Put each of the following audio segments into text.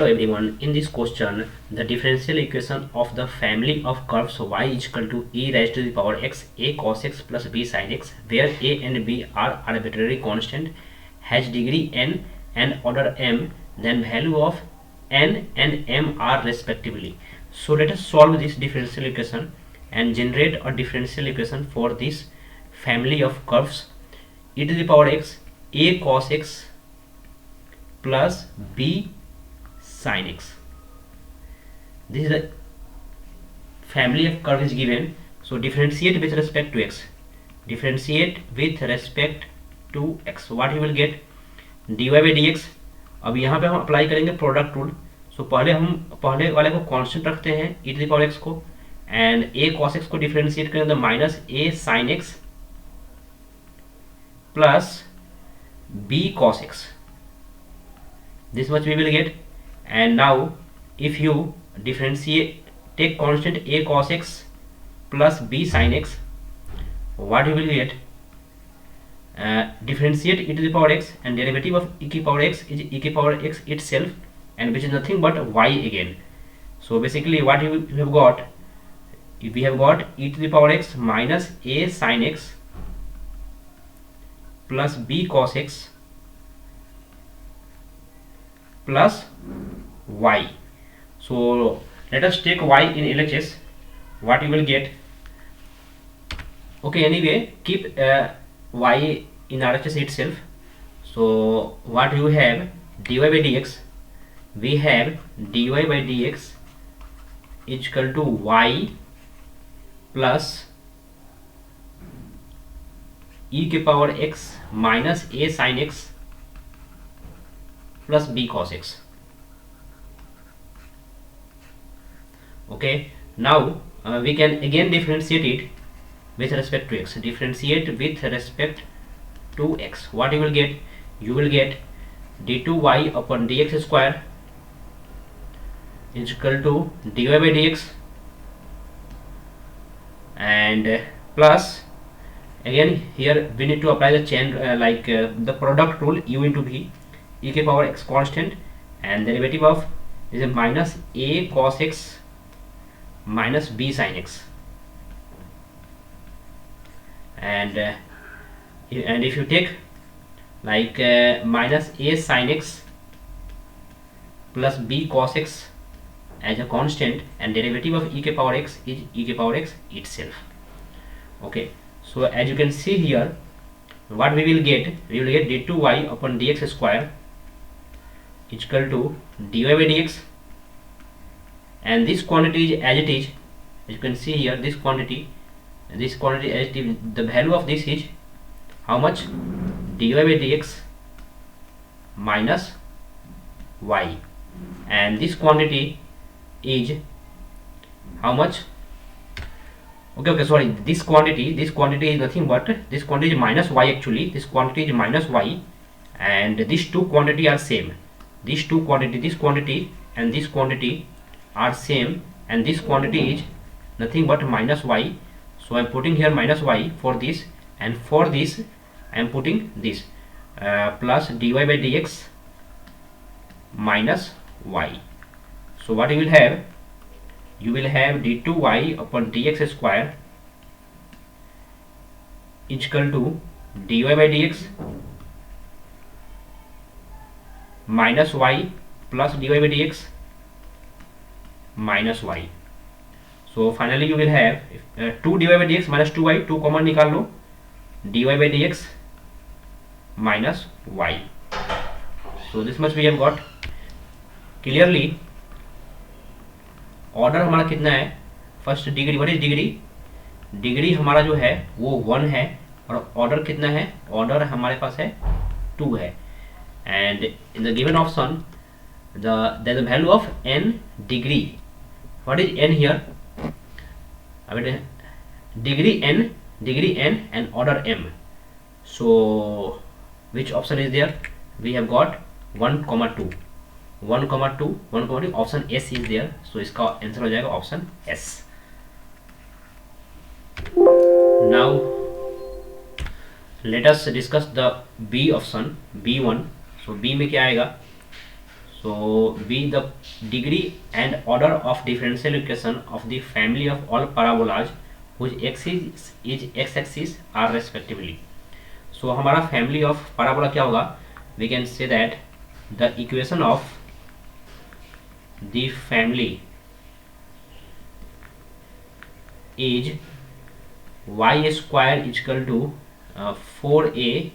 Hello everyone, in this question the differential equation of the family of curves y is equal to e raised to the power x a cos x plus b sin x where a and b are arbitrary constant, has degree n and order m, then value of n and m are respectively. So let us solve this differential equation and generate a differential equation for this family of curves e to the power x a cos x plus b sin x. This is the family of curve is given. So differentiate with respect to x. Differentiate with respect to x. What you will get? dy by dx. अब यहाँ पे हम apply करेंगे product rule. सो पहले वाले को constant रखते हैं e to the power x को, एंड a cos x को डिफरेंशिएट करेंगे तो minus a sin x plus b cos x. This much we will get. And now if you differentiate, take constant a cos x plus b sin x, what you will get? Differentiate e to the power x, and derivative of e to the power x is e to the power x itself, and which is nothing but y again. So basically what you have got, we have got e to the power x minus a sin x plus b cos x plus y. So let us take y in LHS. What you will get? Okay, anyway, keep y in RHS itself. So what you have? Dy by dx. We have dy by dx is equal to y plus e के power x minus a sin x plus b cos x. Okay, now we can again differentiate it with respect to x. Differentiate with respect to x. What you will get? You will get d2y upon dx square is equal to dy by dx, and plus again here we need to apply the chain the product rule, u into v, e के power x constant, and derivative of is a minus a cos x minus b sin x, and if you take minus a sin x plus b cos x as a constant, and derivative of e के power x is e के power x itself. Okay, so as you can see here, what we will get? We will get d2y upon dx square is equal to dy by dx, and this quantity is as it is. As you can see here, this quantity as it is, the value of this is how much? Dy by dx minus y, and this quantity is how much? Okay, sorry, this quantity is nothing but, this quantity is minus y actually. This quantity is minus y, and these two quantity are same. These two quantity, this quantity and this quantity are same, and this quantity is nothing but minus y. So I am putting here minus y for this, and for this I am putting this plus dy by dx minus y. So what you will have? You will have d2y upon dx square is equal to dy by dx minus y plus dy by dx minus y. So finally you will have 2 dy by dx minus 2y, 2 common निकाल लो, dy by dx minus y. So this much we have got. Clearly order हमारा कितना है? First degree. What is degree? Degree हमारा जो है वो 1 है, और ऑर्डर कितना है? ऑर्डर हमारे पास है 2 है, and in the given option there is a value of n degree. What is n here? Degree n and order m. So which option is there? We have got 1,2. 1,2 option S is there. So इसका answer हो जाएगा option S. Now let us discuss the B option, B1. So B में क्या आएगा? So b, the degree and order of differential equation of the family of all parabolas whose axis is x axis are respectively. So हमारा family of parabola क्या होगा? We can say that the equation of the family is y square is equal to 4a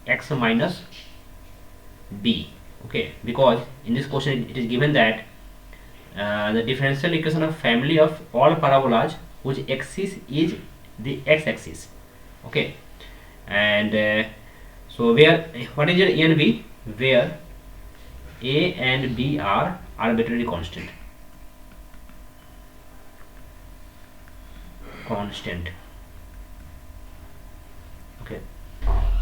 x minus b. Okay, because in this question it is given that the differential equation of family of all parabolas whose axis is the x axis. Okay, and so where what is your a and b, where a and b are arbitrary constant. Okay,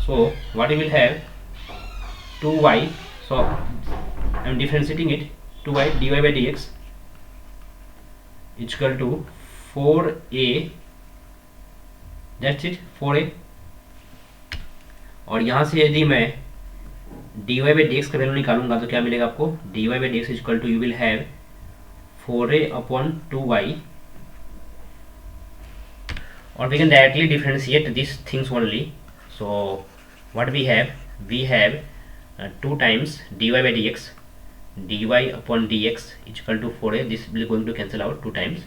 so what we will have 2y, so I am differentiating it, 2y dy by dx is equal to 4a, that's it, 4a. और यहाँ से यदि मैं dy by dx का value निकालूंगा तो क्या मिलेगा आपको? dy by dx is equal to you will have 4a upon 2y, or we can directly differentiate these things only. So what we have 2 times dy by dx, dy upon dx is equal to 4a, this will going to cancel out 2 times,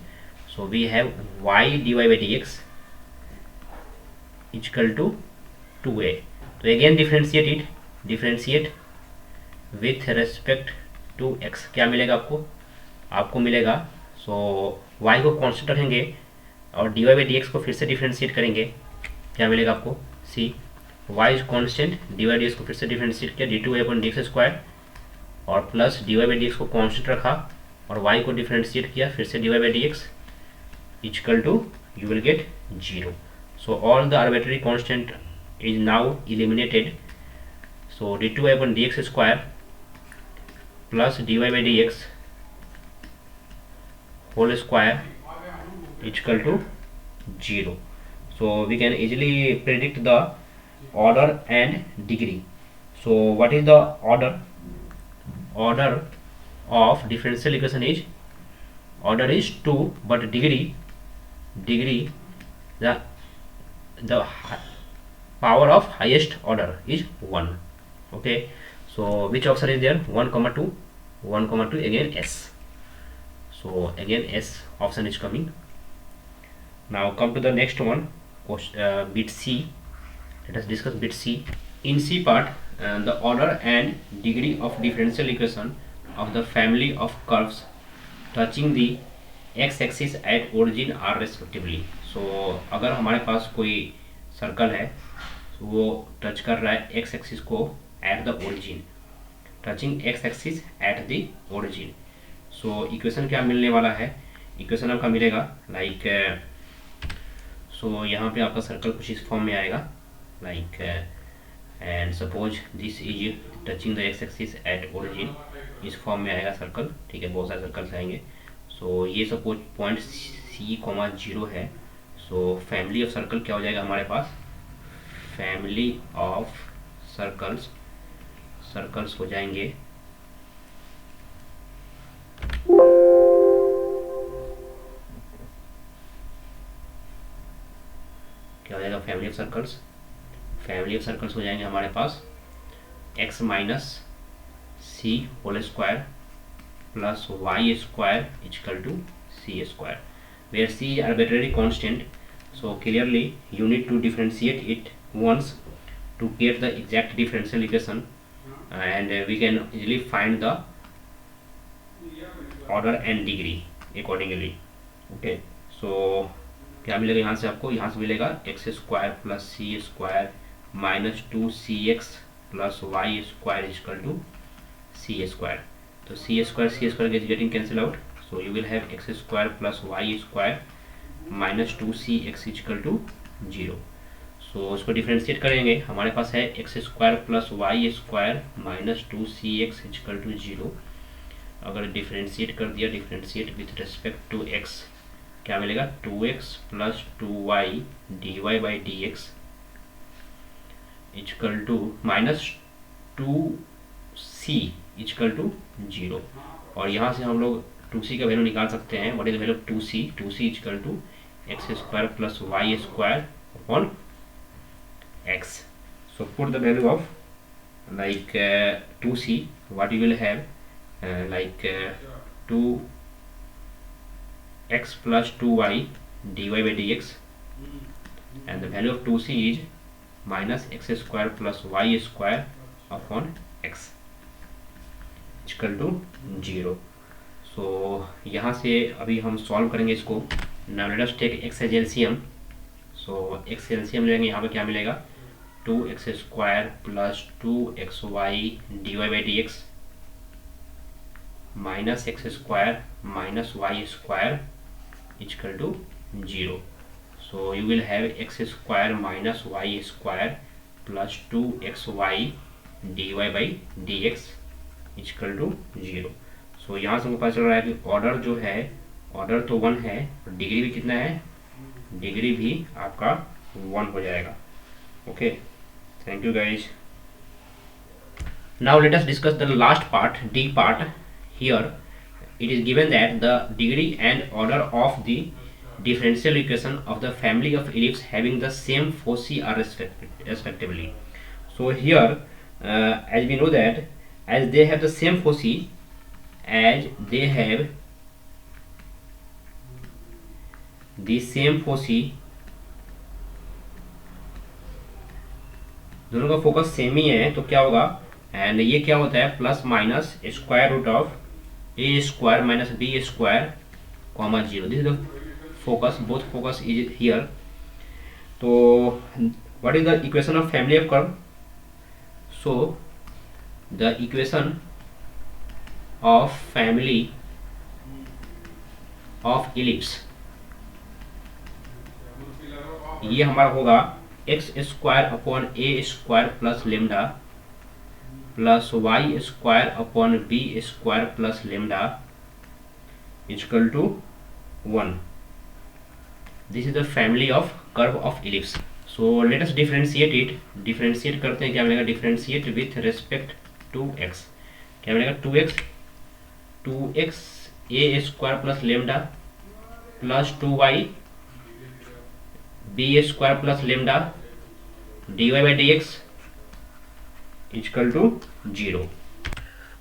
so we have y dy by dx is equal to 2a. तो again differentiate with respect to x, क्या मिलेगा आपको मिलेगा, so y को constant रखेंगे और dy by dx को फिर से डिफरेंशिएट करेंगे, क्या मिलेगा आपको? सी y is constant, dy by dx को फिर से डिफरेंशिएट किया d2 अपॉन dx स्क्वायर, और प्लस dy by dx को कांस्टेंट रखा और y को डिफरेंशिएट किया फिर से dy by dx equal to you will get 0. So all the arbitrary constant is now eliminated. So d2 upon dx square plus dy by dx whole square is equal to 0. So we can easily predict the order and degree. So what is the order? Order of differential equation is, order is 2, but degree the power of highest order is 1. Okay, so which option is there? 1 comma 2, 1 comma 2, again S. So again S option is coming. Now come to the next one, bit C. Let us discuss bit C. In C part, the order and degree of differential equation of the family of curves touching the x axis at origin are respectively. So अगर हमारे पास कोई circle है तो वो touch कर रहा है x axis को at the origin, touching x axis at the origin. So equation क्या मिलने वाला है? इक्वेशन आपका मिलेगा लाइक सो यहाँ पे आपका सर्कल कुछ इस फॉर्म में आएगा like and suppose this is touching the x axis at origin, इस फॉर्म में आएगा सर्कल. ठीक है, बहुत सारे सर्कल्स आएंगे. सो ये सपोज पॉइंट C, 0 है. सो फैमिली ऑफ सर्कल क्या हो जाएगा हमारे पास? फैमिली ऑफ सर्कल्स हो जाएंगे क्या हो जाएगा? फैमिली ऑफ सर्कल्स हो जाएंगे हमारे पास x minus C whole square plus Y square equal to C square, where c is arbitrary constant. So clearly you need to differentiate it once to get the exact differential equation, and we can easily find the order and degree accordingly. Okay, so क्या मिलेगा यहाँ से आपको? यहाँ से मिलेगा x square plus c square minus 2cx plus Y square equal to C square. तो c square is getting cancel out. So you will have x square plus Y square minus 2cx equal to 0. So उसको differentiate करेंगे, हमारे पास है x square plus Y square minus 2cx equal to 0. अगर differentiate कर दिया, differentiate with respect to x, क्या मिलेगा? 2x plus 2y dy by dx equal to minus 2c equal to 0। और यहाँ से हम लोग 2c का वैल्यू निकाल सकते हैं। What is the value of 2c equal to X square plus Y square upon x. So put the value of like 2c, what you will have like 2x plus 2y dy by dx, and the value of 2c is minus x square plus y square upon x equal to 0. So यहाँ से अभी हम solve करेंगे इसको। Now let us take x as LCM. So x LCM लेंगे, यहाँ पे क्या मिलेगा 2x square plus 2xy dy by dx minus x square minus y square equal to 0. So you will have x square minus y square plus 2xy dy by dx equal to 0. So यहाँ से हमको पता चल रहा है कि order जो है, ऑर्डर तो 1 है, डिग्री भी कितना है, डिग्री भी आपका 1 हो जाएगा. Okay, thank you guys. Now let us discuss the last part, D part. Here it is given that the degree and order of the differential equation of the family of ellipse having the same foci are respectively. So here as we know that as they have the same foci, as they have the same foci, दोनों का focus same ही है, तो क्या होगा, and ये क्या होता है plus minus square root of a square minus b square comma 0. This is the focus, both focus is here. तो what is the equation of family of curve? So the equation of family of ellipse, ये हमारा होगा x square upon a square plus lambda plus Y square upon b square plus lambda equal to 1. This is the family of curve of ellipse. So let us differentiate it. Differentiate करते हैं, क्या मिलेगा, differentiate with respect to x. क्या मिलेगा 2x a square plus lambda plus 2y b square plus lambda d y by d x equal to 0.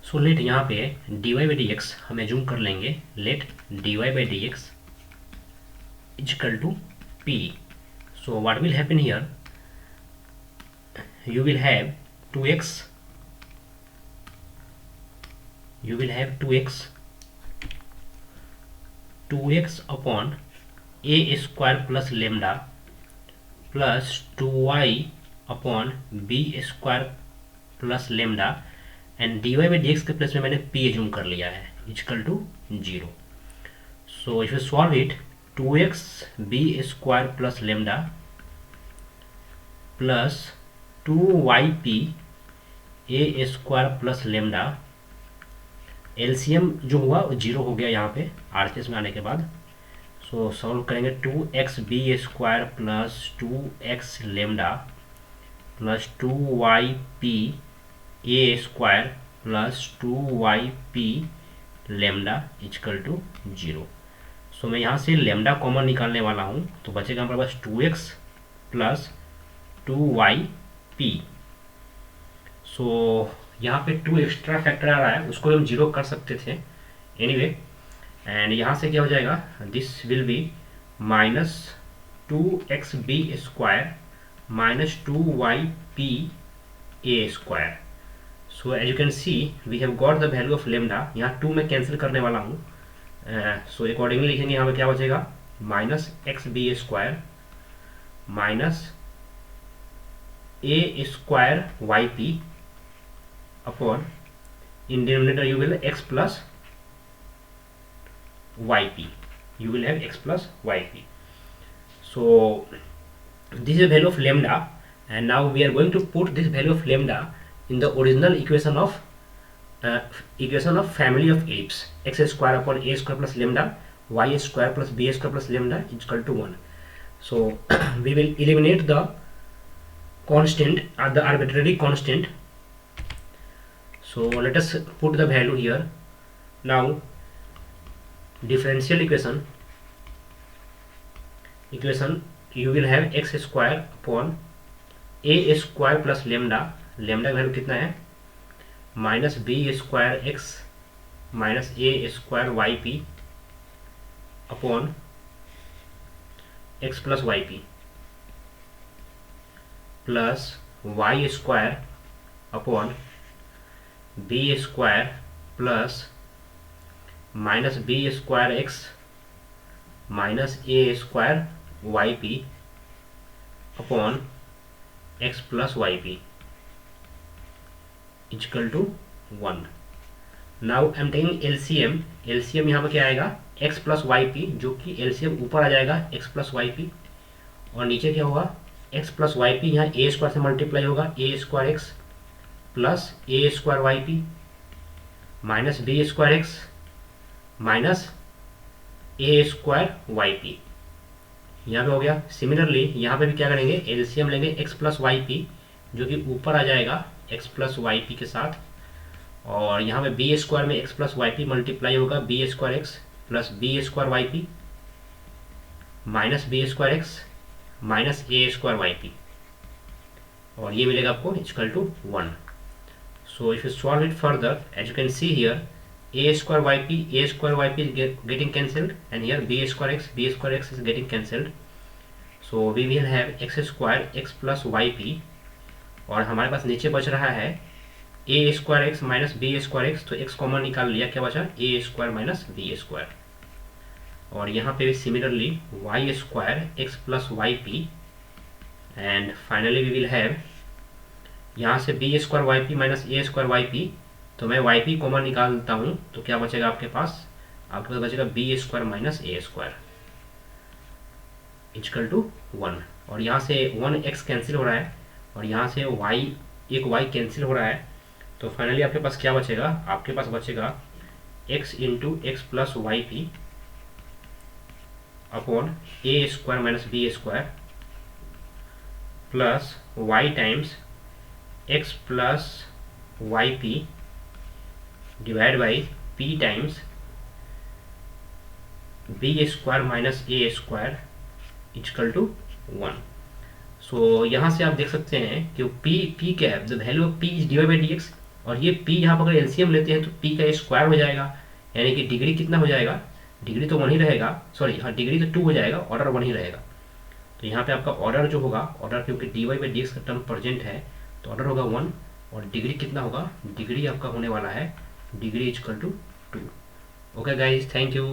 So let यहाँ पे d y by d x हम assume कर लेंगे. Let d y by d x equal to p. So what will happen here, you will have 2x upon a square plus lambda plus 2y upon b square plus lambda and dy by dx के place में मैंने p assume कर लिया है equal to 0. So if you solve it 2x b square plus lambda प्लस 2yp a square plus lambda, LCM जो हुआ 0 हो गया यहाँ पे आरएचएस में आने के बाद. सो सॉल्व करेंगे 2x b square plus 2x lambda plus 2yp a square plus 2yp lambda equal to 0. So मैं यहाँ से लेमडा कॉमन निकालने वाला हूँ, तो बचेगा हमारे पास 2x प्लस 2yp. सो यहाँ पे 2 एक्स्ट्रा फैक्टर आ रहा है, उसको हम 0 कर सकते थे एनीवे. एंड यहाँ से क्या हो जाएगा, this will be minus 2xb square minus 2yp a square. So as you can see we have got the value of lambda. यहाँ 2 में कैंसिल करने वाला हूँ. सो अकॉर्डिंगली लिखेंगे यहाँ पे क्या बचेगा, minus x b square minus a square y p upon in denominator you will x plus yp. You will have x plus yp. So this is the value of lambda, and now we are going to put this value of lambda in the original equation of family of ellipse. X square upon a square plus lambda y square plus b square plus lambda is equal to 1. So we will eliminate the constant, the arbitrary constant. So let us put the value here. Now differential equation you will have x square upon a square plus lambda. Lambda का value कितना है minus b square x minus a square y p upon x plus y P plus Y square upon b square plus minus b square x minus a square y p upon x plus y P equal to 1. Now I am taking LCM. LCM यहाँ पर क्या आएगा x plus y P, जो कि LCM ऊपर आ जाएगा x plus y p और नीचे क्या होगा x प्लस वाई पी. यहाँ ए स्क्वायर से मल्टीप्लाई होगा a square x plus a square y p minus b square x minus a square y p. यहाँ पे हो गया. सिमिलरली यहाँ पे भी क्या करेंगे एलसीएम लेंगे x प्लस वाई पी, जो कि ऊपर आ जाएगा x प्लस वाई पी के साथ और यहाँ पे बी स्क्वायर में x plus y p multiply होगा b square x plus b square y p minus b square x minus a square y p और ये मिलेगा आपको equal to 1. So if you solve it further as you can see here a square yp is getting cancelled and here b square x is getting cancelled. So we will have x square x plus yp और हमारे पास नीचे बच रहा है a square x minus b square x. तो x common निकाल लिया, क्या बचा a square minus b square. और यहाँ पे भी similarly y square x plus y p and finally we will have यहाँ से b square y p minus a square y p. तो मैं वाई पी कॉमन निकालता हूँ तो क्या बचेगा आपके पास बचेगा b square minus a square equal to 1. और यहाँ से 1x कैंसिल हो रहा है और यहाँ से एक y कैंसिल हो रहा है. तो फाइनली आपके पास क्या बचेगा, आपके पास बचेगा x into x plus y p upon a square minus b square plus y times x plus y p divide by p times b square minus a square equal to 1. So यहाँ से आप देख सकते हैं कि p क्या है, the value of p is divide by dx. और ये p यहाँ पर अगर एलसीएम लेते हैं तो p का स्क्वायर हो जाएगा, यानी कि डिग्री कितना हो जाएगा, डिग्री तो 1 ही रहेगा, सॉरी हाँ डिग्री तो 2 हो जाएगा, ऑर्डर 1 ही रहेगा. तो यहाँ पे आपका ऑर्डर जो होगा, ऑर्डर क्योंकि dy बाई dx का टर्म प्रेजेंट है तो ऑर्डर होगा 1 और डिग्री कितना होगा, डिग्री आपका होने वाला है degree equal to 2. Okay guys, thank you.